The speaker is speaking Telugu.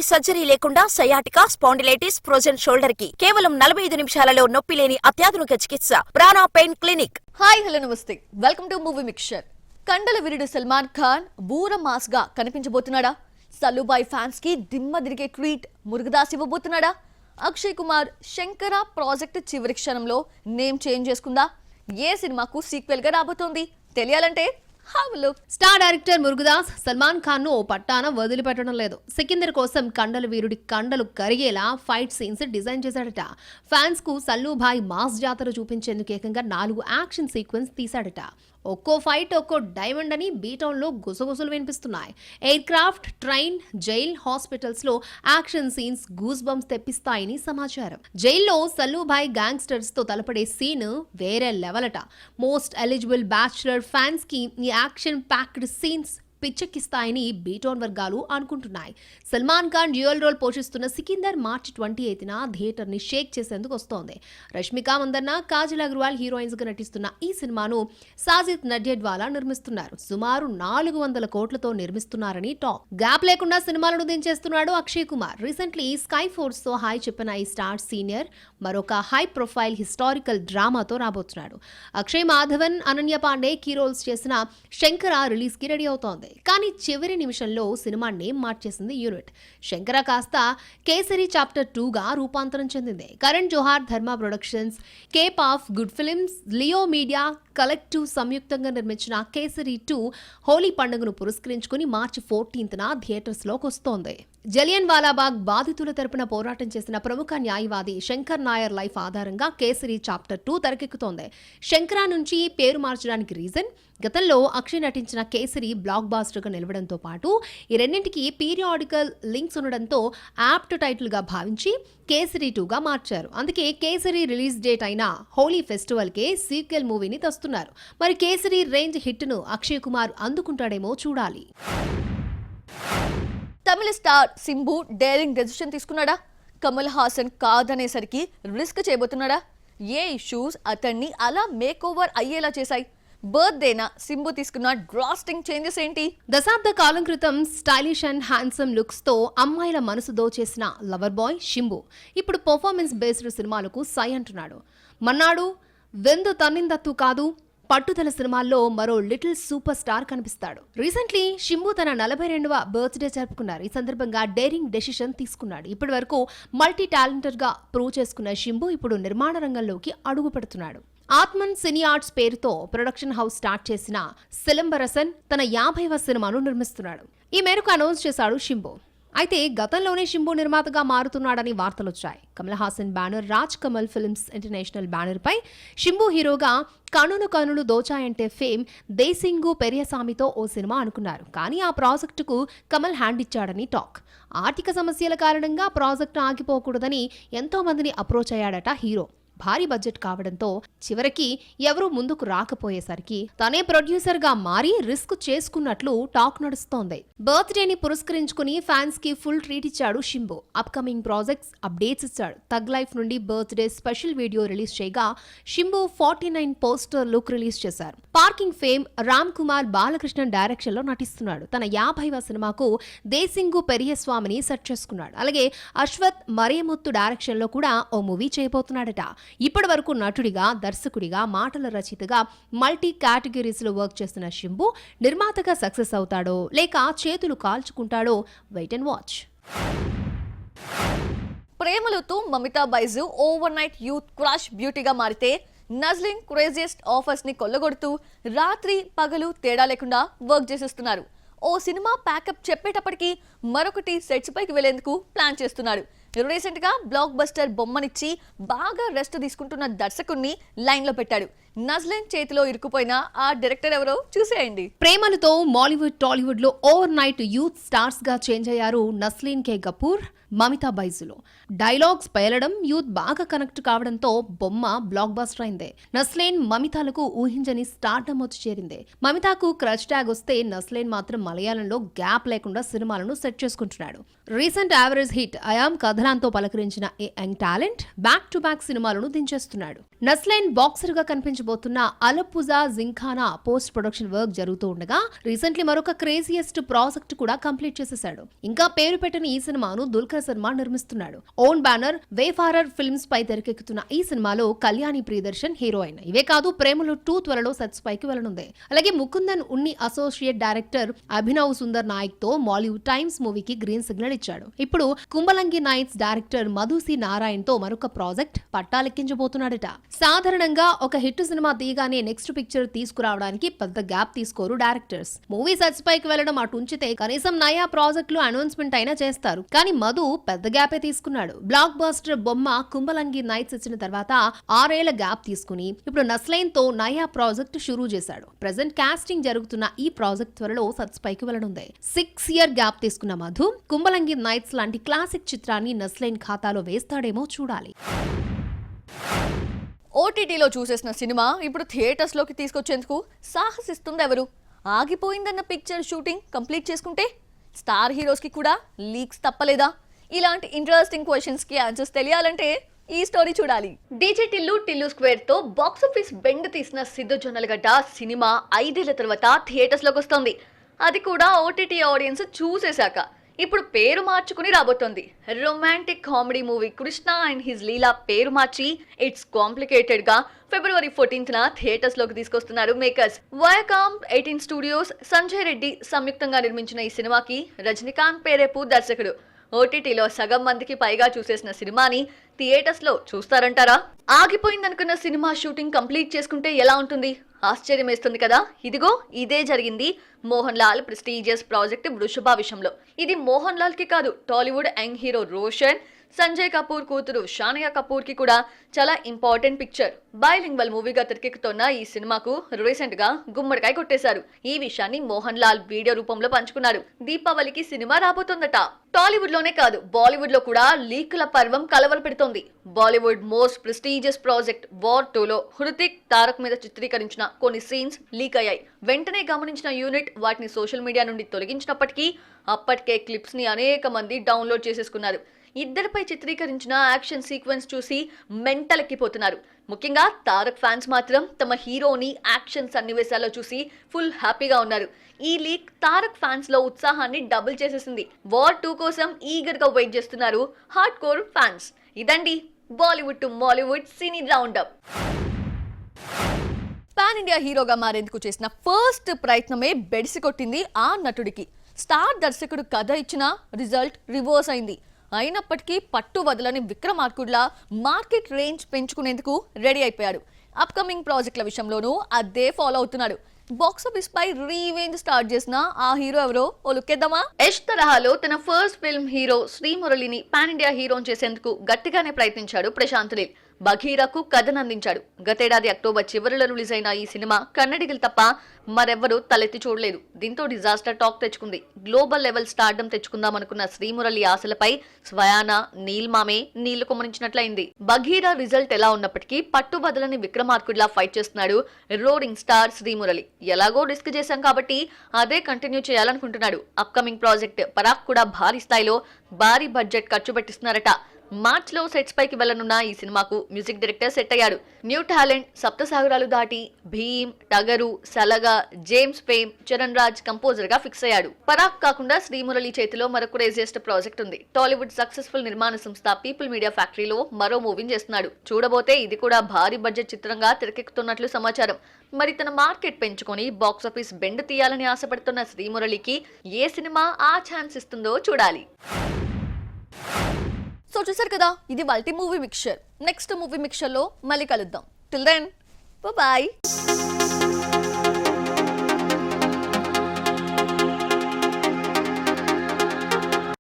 సర్జరీ లేకుండా సయాటికా, స్పాండిలైటిస్, ఫ్రోజన్ షోల్డర్ కి కేవలం 45 నిమిషాలలో నొప్పి లేని అత్యాధునిక చికిత్స ప్రాణ పెయిన్ క్లినిక్. హాయ్ హలో నమస్తే, వెల్కమ్ టు మూవీ మిక్చర్. కండల విరుడు సల్మాన్ ఖాన్ బూర మాస్ గా కనిపించబోతున్నాడా? సల్లుబాయ్ ఫ్యాన్స్ కి దిమ్మ తిరిగే ట్వీట్ మురుగదాస్ ఇవ్వబోతున్నాడా? అక్షయ్ కుమార్ శంకర ప్రాజెక్ట్ చివరి క్షణంలో నేమ్ చేంజ్ చేసుకుందా? ఏ సినిమాకు సీక్వెల్ గా రాబోతోంది? తెలియాలంటే స్టార్ డైరెక్టర్ మురుగదాస్ సల్మాన్ ఖాన్ ను ఓ పట్టాన వదిలిపెట్టడం లేదు. సికిందర్ కోసం కండల వీరుడి కండలు కరిగేలా ఫైట్ సీన్స్ డిజైన్ చేశాడట. ఫ్యాన్స్ కు సల్లుభాయ్ మాస్ జాతర చూపించేందుకు ఏకంగా 4 యాక్షన్ సీక్వెన్స్ తీశాడట. ఒక్కో ఫైట్ ఒక్కో డైమండ్ అని బీటౌన్ లో గుసగుసలు వినిపిస్తున్నాయి. Air craft, train, jail, hospitals లో యాక్షన్ సీన్స్ గూస్ బంప్స్ తెప్పిస్తాయని సమాచారం. జైల్లో సల్లుభాయ్ గ్యాంగ్స్టర్స్ తో తలపడే సీన్ వేరే లెవెల్ అట. మోస్ట్ ఎలిజిబుల్ బ్యాచులర్ ఫ్యాన్స్ కి ఈ యాక్షన్ ప్యాక్డ్ సీన్స్ పిచ్చెక్కిస్తాయని బీటౌన్ వర్గాలు అనుకుంటున్నాయి. సల్మాన్ ఖాన్ డ్యూయల్ రోల్ పోషిస్తున్న సికిందర్ మార్చి 28న థియేటర్ ని షేక్ చేసేందుకు వస్తోంది. రష్మిక మందన్న, కాజల్ అగర్వాల్ హీరోయిన్స్ గా నటిస్తున్న ఈ సినిమాను సాజిద్ నడ్యేడ్వాలా నిర్మిస్తున్నారు. సుమారు 400 కోట్లతో నిర్మిస్తున్నారని టాక్. గ్యాప్ లేకుండా సినిమాలను దించేస్తున్నాడు Akshay Kumar. Recently sky force తో హాయ్ చెప్పిన ఈ స్టార్ సీనియర్ మరొక హై ప్రొఫైల్ హిస్టారికల్ డ్రామాతో రాబోతున్నాడు. అక్షయ్ మాధవన్, అనన్య పాండే కీ రోల్స్ చేసిన శంకర రిలీజ్ కి రెడీ అవుతోంది. కానీ చివరి నిమిషంలో సినిమా నేమ్ మార్చేసింది యూనిట్. శంకర కాస్త కేసరి చాప్టర్ 2 గా రూపాంతరం చెందింది. కరణ్ జోహార్, ధర్మ productions, Cape of good films, Leo media collective సంయుక్తంగా నిర్మించిన కేసరి 2 హోలీ పండుగను పురస్కరించుకుని మార్చి 14న థియేటర్స్ లోకి వస్తోంది. జలియన్ వాలాబాగ్ బాధితుల తరపున పోరాటం చేసిన ప్రముఖ న్యాయవాది శంకర్ నాయర్ లైఫ్ ఆధారంగా కేసరి చాప్టర్ 2 తెరకెక్కుతోంది. శంకర నుంచి పేరు మార్చడానికి రీజన్, గతంలో అక్షయ్ నటించిన కేసరి బ్లాక్ బాస్టర్ గా నిలవడంతో పాటు ఈ రెండింటికి పీరియాడికల్ లింక్స్ ఉండడంతో యాప్ట్ టైటిల్ గా భావించి కేసరి 2 గా మార్చారు. అందుకే కేసరి రిలీజ్ డేట్ అయిన హోలీ ఫెస్టివల్ కే సీక్వెల్ మూవీని తెస్తున్నారు. మరి కేసరి రేంజ్ హిట్ ను అక్షయ్ కుమార్ అందుకుంటాడేమో చూడాలి. తమిళ స్టార్ సింబు డేరింగ్ డెసిషన్ తీసుకున్నాడా? కమల్ హాసన్ కాదనేసరికి రిస్క్ చేయబోతున్నాడా? ఏ ఇష్యూస్ అతన్ని అలా మేక్ ఓవర్ అయ్యేలా చేశాయి? బర్త్డేనా సింబు తీసుకున్న డ్రాస్టింగ్ చేంజెస్ ఏంటి? దశాబ్ద కాలం క్రితం స్టైలిష్ అండ్ హ్యాండ్సమ్ లుక్స్ తో అమ్మాయిల మనసు దోచేసిన లవర్ బాయ్ షింబు ఇప్పుడు పర్ఫార్మెన్స్ బేస్డ్ సినిమాలకు సై అంటున్నాడు. మన్నాడు, వెందు తన్నిందత్తు కాదు, పట్టుదల సినిమాల్లో మరో లిటిల్ సూపర్ స్టార్ కనిపిస్తాడు. రీసెంట్లీ షింబు తన 42వ బర్త్డే జరుపుకున్నారు. ఈ సందర్భంగా డేరింగ్ డెసిషన్ తీసుకున్నాడు. ఇప్పటి వరకు మల్టీ టాలెంటెడ్ గా ప్రూవ్ చేసుకున్న షింబు ఇప్పుడు నిర్మాణ రంగంలోకి అడుగు పెడుతున్నాడు. ఆత్మన్ సినీ ఆర్ట్స్ పేరుతో ప్రొడక్షన్ హౌస్ స్టార్ట్ చేసిన సిలంబరసన్ తన 50వ సినిమాను నిర్మిస్తున్నాడు. ఈ మేరకు అనౌన్స్ చేశాడు షింబు. అయితే గతంలోనే షింబు నిర్మాతగా మారుతున్నాడని వార్తలొచ్చాయి. Kamal Haasan banner Raj Kamal films international banner పై షింబు హీరోగా కనులు దోచాయంటే ఫేమ్ దేశింగు పెరియసామితో ఓ సినిమా అనుకున్నారు. కానీ ఆ ప్రాజెక్టుకు కమల్ హ్యాండ్ ఇచ్చాడని టాక్. ఆర్థిక సమస్యల కారణంగా ప్రాజెక్టు ఆగిపోకూడదని ఎంతో మందిని అప్రోచ్ అయ్యాడట హీరో. భారీ బడ్జెట్ కావడంతో చివరికి ఎవరూ ముందుకు రాకపోయేసరికి తనే ప్రొడ్యూసర్ గా మారి రిస్క్ చేసుకున్నట్లు టాక్ నడుస్తోంది. బర్త్డేని పురస్కరించుకుని ఫ్యాన్స్ కి ఫుల్ ట్రీట్ ఇచ్చాడు షింబు. అప్కమింగ్ ప్రాజెక్ట్స్ అప్డేట్స్ ఇచ్చాడు. థగ్ లైఫ్ నుండి బర్త్డే స్పెషల్ వీడియో రిలీజ్ చేయగా షింబు 49 పోస్టర్ లుక్ రిలీజ్ చేశారు. Parking fame Ram Kumar Balakrishnan direction లో నటిస్తున్నాడు. తన 50వ సినిమాకు దేశింగు పెరియస్వామిని సెట్ చేసుకున్నాడు. అలాగే అశ్వత్ మరియముత్తు డైరెక్షన్ లో కూడా ఓ మూవీ చేయబోతున్నాడట. ఇప్పటి వరకు నటుడిగా, దర్శకుడిగా, మాటల రచయితగా మల్టీ కేటగిరీస్ లో వర్క్ చేస్తున్న షింబు నిర్మాతగా సక్సెస్ అవుతాడో లేక చేతులు కాల్చుకుంటాడో వెయిట్ అండ్ వాచ్. ప్రేమలతో Mamitha Baiju overnight youth crush బ్యూటీగా మారితే నజ్లిన్ క్రేజియస్ట్ ఆఫర్స్ ని కొల్లగొడుతూ రాత్రి పగలు తేడా లేకుండా వర్క్ చేసేస్తున్నారు. ఓ సినిమా ప్యాకప్ చెప్పేటప్పటికి మరొకటి సెట్స్ పైకి వెళ్లేందుకు ప్లాన్ చేస్తున్నారు. రీసెంట్ గా బ్లాక్ బస్టర్ బొమ్మనిచ్చి బాగా రెస్ట్ తీసుకుంటున్న దర్శకుడిని లైన్ లో పెట్టాడు. నజ్లిన్ చేతిలో ఇరుక్కుపోయిన ఆ డైరెక్టర్ ఎవరో చూసేయండి. ప్రేమలతో మాలీవుడ్, టాలీవుడ్ లో ఓవర్ నైట్ యూత్ స్టార్స్ గా చేంజ్ అయ్యారు నస్లీన్ కే కపూర్, మమితా బైజులో. డైలాగ్స్ పేలడం, యూత్ బాగా కనెక్ట్ కావడంతో బొమ్మ బ్లాక్ బస్టర్ అయింది. నస్లీన్, మమితాలకు ఊహించని స్టార్డమ్ వచ్చి చేరింది. మమితాకు క్రష్ ట్యాగ్ వస్తే నస్లీన్ మాత్రం మలయాళంలో గ్యాప్ లేకుండా సినిమాలను సెట్ చేసుకుంటున్నాడు. రీసెంట్ యావరేజ్ హిట్ అయామ్ కథలాంతో పలకరించిన ఈ young talent back to back సినిమాలను దించేస్తున్నాడు. నస్లైన్ బాక్సర్ గా కనిపించబోతున్న అలపుజా జింఖానా పోస్ట్ ప్రొడక్షన్ వర్క్ జరుగుతూ ఉండగా రీసెంట్లీ మరొక క్రేజియస్ట్ ప్రాజెక్ట్ కూడా కంప్లీట్ చేసేశాడు. ఇంకా పేరు పెట్టని ఈ సినిమాను దుల్కర్ సల్మాన్ నిర్మిస్తున్నాడు. ఓన్ బ్యానర్ వేఫారర్ ఫిల్మ్స్ పై తెరకెక్కుతున్న ఈ సినిమాలో కళ్యాణి ప్రియదర్శన్ హీరోయిన్. ఇవే కాదు ప్రేమలు 2 త్వరలో సెట్స్ పైకి వెళ్లనుంది. అలాగే ముకుందన్ ఉన్ని అసోసియేట్ డైరెక్టర్ అభినవ్ సుందర్ నాయక్ తో మాలీవుడ్ టైమ్స్ మూవీకి గ్రీన్ సిగ్నల్ ఇచ్చాడు. ఇప్పుడు కుంభలంగి నైట్స్ డైరెక్టర్ మధుసి నారాయణ్ తో మరొక ప్రాజెక్ట్ పట్టాలెక్కించబోతున్నాడట. సాధారణంగా ఒక హిట్ సినిమా తీయగానే నెక్స్ట్ పిక్చర్ తీసుకురావడానికి పెద్ద గ్యాప్ తీసుకోరు డైరెక్టర్స్. మూవీ సెట్స్ పైకి వెళ్లడం అటు ఉంచితే కనీసం నయా ప్రాజెక్టులు అనౌన్స్మెంట్ అయినా చేస్తారు. కానీ మధు పెద్ద గ్యాపే తీసుకున్నాడు. బ్లాక్ బస్టర్ బొమ్మ కుంభలంగి నైట్స్ ఇచ్చిన తర్వాత 6 ఏళ్ల గ్యాప్ తీసుకుని ఇప్పుడు నస్లైన్ తో నయా ప్రాజెక్ట్ షురూ చేశాడు. ప్రెజెంట్ కాస్టింగ్ జరుగుతున్న ఈ ప్రాజెక్ట్ త్వరలో సెట్స్ పైకి వెళ్లనుంది. 6 ఇయర్ గ్యాప్ తీసుకున్న మధు కుంభలంగి నైట్స్ లాంటి క్లాసిక్ చిత్రాన్ని నస్లైన్ ఖాతాలో వేస్తాడేమో చూడాలి. ఓటీటీలో చూసేసిన సినిమా ఇప్పుడు థియేటర్స్లోకి తీసుకొచ్చేందుకు సాహసిస్తుంది ఎవరు? ఆగిపోయిందన్న పిక్చర్ షూటింగ్ కంప్లీట్ చేసుకుంటే స్టార్ హీరోస్కి కూడా లీక్స్ తప్పలేదా? ఇలాంటి ఇంట్రెస్టింగ్ క్వశ్చన్స్కి ఆన్సర్స్ తెలియాలంటే ఈ స్టోరీ చూడాలి. డీజే టిల్లు స్క్వేర్ తో బాక్సాఫీస్ బెండ్ తీసిన సిద్ధు జొన్నలగడ్డ సినిమా 5 ఏళ్ల తర్వాత థియేటర్స్లోకి వస్తోంది. అది కూడా ఓటీటీ ఆడియన్స్ చూసేశాక. ఇప్పుడు పేరు మార్చుకుని రాబోతోంది. Romantic comedy movie Krishna and his Leela పేరు మార్చి ఇట్స్ కాంప్లికేటెడ్ గా ఫిబ్రవరి 14న థియేటర్స్ లోకి తీసుకొస్తున్నారు makers. Viacom 18 studios, Sanjay Reddy సంయుక్తంగా నిర్మించిన ఈ సినిమాకి రజనీకాంత్ పేరేపు దర్శకుడు. ఓటీటీలో సగం మందికి పైగా చూసేసిన సినిమాని థియేటర్స్ లో చూస్తారంటారా? ఆగిపోయిందనుకున్న సినిమా షూటింగ్ కంప్లీట్ చేసుకుంటే ఎలా ఉంటుంది? ఆశ్చర్యం వేస్తుంది కదా. ఇదిగో ఇదే జరిగింది మోహన్ లాల్ ప్రెస్టీజియస్ ప్రాజెక్ట్ వృషభ విషయంలో. ఇది మోహన్ లాల్ కి కాదు, టాలీవుడ్ యంగ్ హీరో రోషన్, సంజయ్ కపూర్ కూతురు షానియా కపూర్ కి కూడా చాలా ఇంపార్టెంట్ పిక్చర్. బైలింగ్వల్ మూవీగా తెరకెక్కుతున్న ఈ సినిమాకు రీసెంట్ గా గుమ్మడికాయ కొట్టేశారు. ఈ విషయాన్ని మోహన్ లాల్ వీడియో రూపంలో పంచుకున్నారు. దీపావళికి సినిమా రాబోతోందట. టాలీవుడ్ లోనే కాదు బాలీవుడ్ లో కూడా లీకుల పర్వం కలవర పెడుతోంది. Bollywood most prestigious project war 2లో హృతిక్, తారక్ మీద చిత్రీకరించిన కొన్ని సీన్స్ లీక్ అయ్యాయి. వెంటనే గమనించిన యూనిట్ వాటిని సోషల్ మీడియా నుండి తొలగించినప్పటికీ అప్పటికే క్లిప్స్ ని అనేక మంది డౌన్లోడ్ చేసేసుకున్నారు. ఇద్దరిపై చిత్రీకరించిన యాక్షన్ సీక్వెన్స్ చూసి మెంటలెక్కిపోతున్నారు. ముఖ్యంగా తారక్ ఫ్యాన్స్ మాత్రం తమ హీరోని యాక్షన్ సన్నివేశాల్లో చూసి ఫుల్ హ్యాపీగా ఉన్నారు. ఈ లీక్ తారక్ ఫ్యాన్స్ లో ఉత్సాహాన్ని డబుల్ చేసేసింది. వార్ 2 కోసం ఈగర్ గా వెయిట్ చేస్తున్నారు హార్డ్ కోర్ ఫ్యాన్స్. ఇదండి Bollywood to Mollywood cine roundup. Pan India హీరోగా మారేందుకు చేసిన ఫస్ట్ ప్రయత్నమే బెడిసి కొట్టింది ఆ నటుడికి. స్టార్ దర్శకుడు కథ ఇచ్చిన రిజల్ట్ రివర్స్ అయింది. అయినప్పటికీ పట్టు వదలని విక్రమార్కుడ్లా మార్కెట్ రేంజ్ పెంచుకునేందుకు రెడీ అయిపోయాడు. అప్కమింగ్ ప్రాజెక్టుల విషయంలోనూ అదే ఫాలో అవుతున్నాడు. బాక్సాఫీస్ పై రీవేంజ్ స్టార్ట్ చేసిన ఆ హీరో ఎవరో ఓ లుక్కేద్దామా? యష్ తరహాలో తన ఫస్ట్ ఫిల్మ్ హీరో శ్రీమురళిని పాన్ ఇండియా హీరోని చేసేందుకు గట్టిగానే ప్రయత్నించాడు ప్రశాంత్ నీల్. బఘీరాకు కథనందించాడు. గతేడాది అక్టోబర్ చివరిలో రిలీజ్ అయిన ఈ సినిమా కన్నడిగులు తప్ప మరెవ్వరూ తలెత్తి చూడలేదు. దీంతో డిజాస్టర్ టాక్ తెచ్చుకుంది. గ్లోబల్ లెవెల్ స్టార్డమ్ తెచ్చుకుందామనుకున్న శ్రీమురళి ఆశలపై స్వయాన నీల్ మామే నీళ్లు కొమ్మరించినట్లయింది. బఘీరా రిజల్ట్ ఎలా ఉన్నప్పటికీ పట్టు వదలని విక్రమార్కుడిలా ఫైట్ చేస్తున్నాడు రోడింగ్ స్టార్ శ్రీమురళి. ఎలాగో రిస్క్ చేశాం కాబట్టి అదే కంటిన్యూ చేయాలనుకుంటున్నాడు. అప్కమింగ్ ప్రాజెక్ట్ పరాక్ కూడా భారీ స్థాయిలో భారీ బడ్జెట్ ఖర్చు పెట్టిస్తున్నారట. మార్చ్ లో సెట్స్ పైకి వెళ్లనున్న ఈ సినిమాకు మ్యూజిక్ డైరెక్టర్ సెట్ అయ్యాడు. New talent, Saptasagaralu Dhaati, Bheem, Tagaru, Salaga, James fame, Charan Raj composer గా ఫిక్స్ అయ్యాడు. పరాక్ కాకుండా శ్రీమురళి చేతిలో మరొక క్రేజియస్ట్ ప్రాజెక్ట్ ఉంది. టాలీవుడ్ సక్సెస్ఫుల్ నిర్మాణ సంస్థ పీపుల్ మీడియా ఫ్యాక్టరీలో మరో మూవీని చేస్తున్నాడు. చూడబోతే ఇది కూడా భారీ బడ్జెట్ చిత్రంగా తెరకెక్కుతున్నట్లు సమాచారం. మరి తన మార్కెట్ పెంచుకొని బాక్సాఫీస్ బెండ్ తీయాలని ఆశపడుతున్న శ్రీమురళికి ఏ సినిమా ఆ ఛాన్స్ ఇస్తుందో చూడాలి. సో చూసారు కదా, ఇది multi movie mixture. Next movie mixture లో మళ్ళీ కలుద్దాం. Till then bye.